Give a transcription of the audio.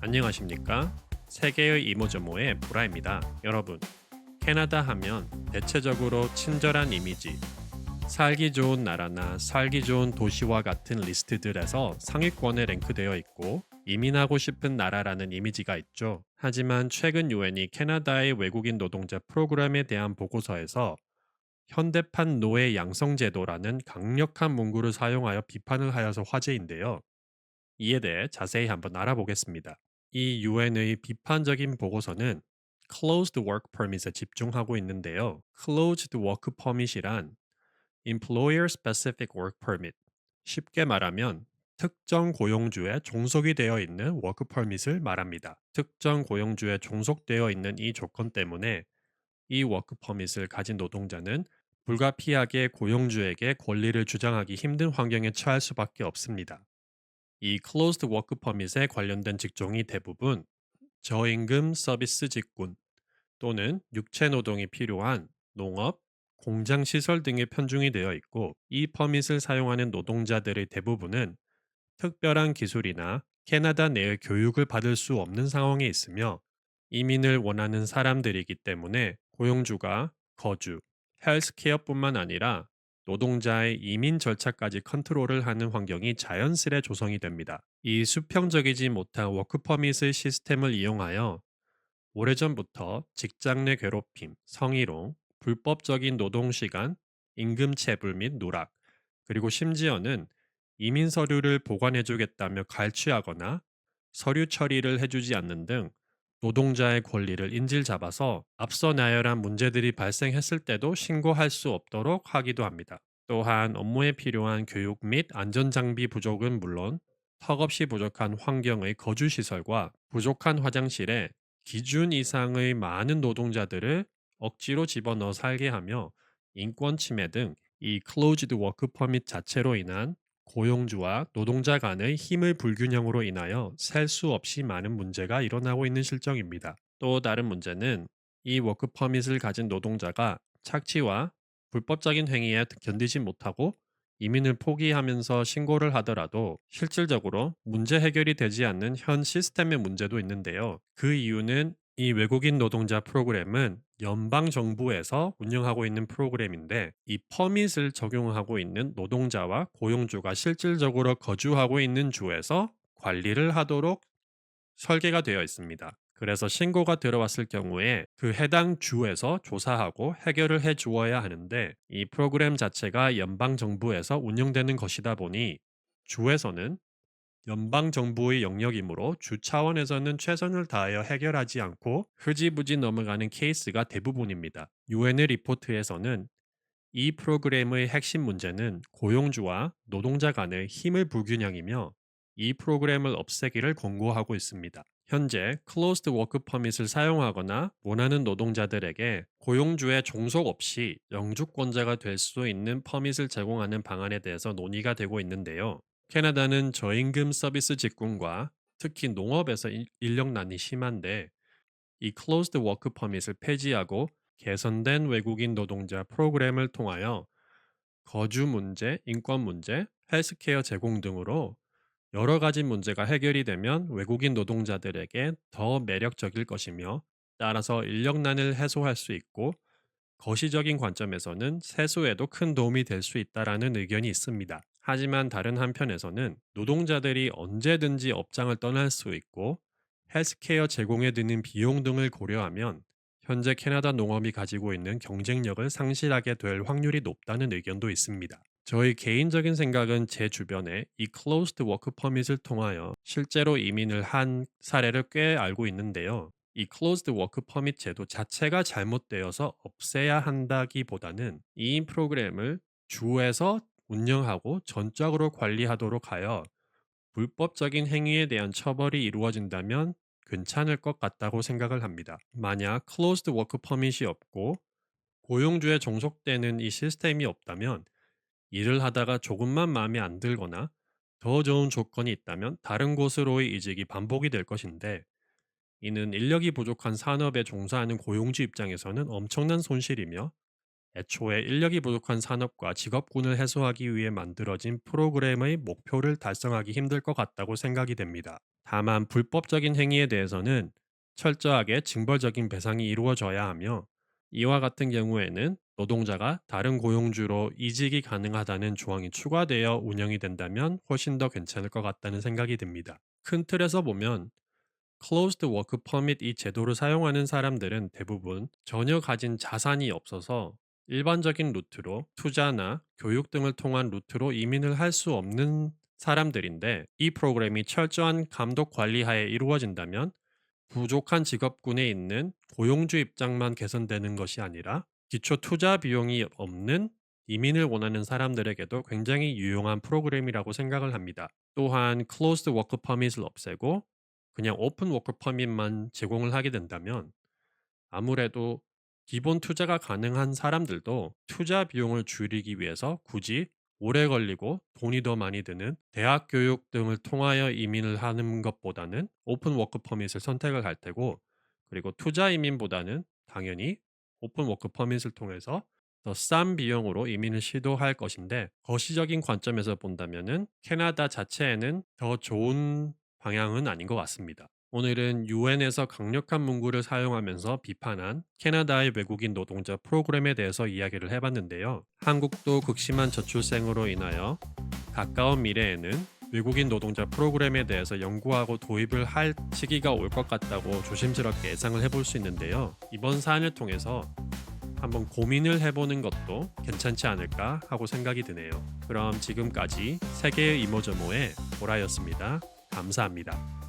안녕하십니까? 세계의 이모저모의 보라입니다. 여러분, 캐나다 하면 대체적으로 친절한 이미지, 살기 좋은 나라나 살기 좋은 도시와 같은 리스트들에서 상위권에 랭크되어 있고 이민하고 싶은 나라라는 이미지가 있죠. 하지만 최근 유엔이 캐나다의 외국인 노동자 프로그램에 대한 보고서에서 현대판 노예 양성제도라는 강력한 문구를 사용하여 비판을 하여서 화제인데요. 이에 대해 자세히 한번 알아보겠습니다. 이 유엔의 비판적인 보고서는 Closed Work Permit에 집중하고 있는데요. Closed Work Permit이란 Employer Specific Work Permit, 쉽게 말하면 특정 고용주에 종속이 되어 있는 워크 퍼밋을 말합니다. 특정 고용주에 종속되어 있는 이 조건 때문에 이 워크 퍼밋을 가진 노동자는 불가피하게 고용주에게 권리를 주장하기 힘든 환경에 처할 수밖에 없습니다. 이 클로즈드 워크 퍼밋에 관련된 직종이 대부분 저임금 서비스 직군 또는 육체 노동이 필요한 농업, 공장 시설 등에 편중이 되어 있고 이 퍼밋을 사용하는 노동자들의 대부분은 특별한 기술이나 캐나다 내의 교육을 받을 수 없는 상황에 있으며 이민을 원하는 사람들이기 때문에 고용주가 거주, 헬스케어뿐만 아니라 노동자의 이민 절차까지 컨트롤을 하는 환경이 자연스레 조성이 됩니다. 이 수평적이지 못한 워크퍼밋의 시스템을 이용하여 오래전부터 직장 내 괴롭힘, 성희롱, 불법적인 노동시간, 임금체불 및 누락, 그리고 심지어는 이민 서류를 보관해주겠다며 갈취하거나 서류 처리를 해주지 않는 등 노동자의 권리를 인질 잡아서 앞서 나열한 문제들이 발생했을 때도 신고할 수 없도록 하기도 합니다. 또한 업무에 필요한 교육 및 안전장비 부족은 물론 턱없이 부족한 환경의 거주시설과 부족한 화장실에 기준 이상의 많은 노동자들을 억지로 집어넣어 살게 하며 인권 침해 등 이 클로즈드 워크 퍼밋 자체로 인한 고용주와 노동자 간의 힘의 불균형으로 인하여 셀 수 없이 많은 문제가 일어나고 있는 실정입니다. 또 다른 문제는 이 워크 퍼밋을 가진 노동자가 착취와 불법적인 행위에 견디지 못하고 이민을 포기하면서 신고를 하더라도 실질적으로 문제 해결이 되지 않는 현 시스템의 문제도 있는데요. 그 이유는 이 외국인 노동자 프로그램은 연방 정부에서 운영하고 있는 프로그램인데 이 퍼밋을 적용하고 있는 노동자와 고용주가 실질적으로 거주하고 있는 주에서 관리를 하도록 설계가 되어 있습니다. 그래서 신고가 들어왔을 경우에 그 해당 주에서 조사하고 해결을 해 주어야 하는데 이 프로그램 자체가 연방 정부에서 운영되는 것이다 보니 주에서는 연방 정부의 영역이므로 주 차원에서는 최선을 다하여 해결하지 않고 흐지부지 넘어가는 케이스가 대부분입니다. 유엔의 리포트에서는 이 프로그램의 핵심 문제는 고용주와 노동자 간의 힘의 불균형이며 이 프로그램을 없애기를 권고하고 있습니다. 현재 클로스드 워크 퍼밋을 사용하거나 원하는 노동자들에게 고용주의 종속 없이 영주권자가 될 수 있는 퍼밋을 제공하는 방안에 대해서 논의가 되고 있는데요. 캐나다는 저임금 서비스 직군과 특히 농업에서 인력난이 심한데 이 클로스드 워크 퍼밋을 폐지하고 개선된 외국인 노동자 프로그램을 통하여 거주 문제, 인권 문제, 헬스케어 제공 등으로 여러 가지 문제가 해결이 되면 외국인 노동자들에게 더 매력적일 것이며 따라서 인력난을 해소할 수 있고 거시적인 관점에서는 세수에도 큰 도움이 될 수 있다라는 의견이 있습니다. 하지만 다른 한편에서는 노동자들이 언제든지 업장을 떠날 수 있고 헬스케어 제공에 드는 비용 등을 고려하면 현재 캐나다 농업이 가지고 있는 경쟁력을 상실하게 될 확률이 높다는 의견도 있습니다. 저희 개인적인 생각은 제 주변에 이 클로스드 워크 퍼밋을 통하여 실제로 이민을 한 사례를 꽤 알고 있는데요. 이 클로즈드 워크 퍼밋 제도 자체가 잘못되어서 없애야 한다기보다는 이 프로그램을 주에서 운영하고 전적으로 관리하도록 하여 불법적인 행위에 대한 처벌이 이루어진다면 괜찮을 것 같다고 생각을 합니다. 만약 클로즈드 워크 퍼밋이 없고 고용주에 종속되는 이 시스템이 없다면 일을 하다가 조금만 마음에 안 들거나 더 좋은 조건이 있다면 다른 곳으로의 이직이 반복이 될 것인데 이는 인력이 부족한 산업에 종사하는 고용주 입장에서는 엄청난 손실이며 애초에 인력이 부족한 산업과 직업군을 해소하기 위해 만들어진 프로그램의 목표를 달성하기 힘들 것 같다고 생각이 됩니다. 다만 불법적인 행위에 대해서는 철저하게 징벌적인 배상이 이루어져야 하며 이와 같은 경우에는 노동자가 다른 고용주로 이직이 가능하다는 조항이 추가되어 운영이 된다면 훨씬 더 괜찮을 것 같다는 생각이 듭니다. 큰 틀에서 보면 Closed Work Permit 이 제도를 사용하는 사람들은 대부분 전혀 가진 자산이 없어서 일반적인 루트로 투자나 교육 등을 통한 루트로 이민을 할 수 없는 사람들인데 이 프로그램이 철저한 감독 관리 하에 이루어진다면 부족한 직업군에 있는 고용주 입장만 개선되는 것이 아니라 기초 투자 비용이 없는 이민을 원하는 사람들에게도 굉장히 유용한 프로그램이라고 생각을 합니다. 또한 Closed Work Permit을 없애고 그냥 오픈 워크 퍼밋만 제공을 하게 된다면 아무래도 기본 투자가 가능한 사람들도 투자 비용을 줄이기 위해서 굳이 오래 걸리고 돈이 더 많이 드는 대학 교육 등을 통하여 이민을 하는 것보다는 오픈 워크 퍼밋을 선택을 할 테고 그리고 투자 이민보다는 당연히 오픈 워크 퍼밋을 통해서 더 싼 비용으로 이민을 시도할 것인데 거시적인 관점에서 본다면은 캐나다 자체에는 더 좋은 방향은 아닌 것 같습니다. 오늘은 유엔에서 강력한 문구를 사용하면서 비판한 캐나다의 외국인 노동자 프로그램에 대해서 이야기를 해봤는데요. 한국도 극심한 저출생으로 인하여 가까운 미래에는 외국인 노동자 프로그램에 대해서 연구하고 도입을 할 시기가 올 것 같다고 조심스럽게 예상을 해볼 수 있는데요. 이번 사안을 통해서 한번 고민을 해보는 것도 괜찮지 않을까 하고 생각이 드네요. 그럼 지금까지 세계의 이모저모의 보라였습니다. 감사합니다.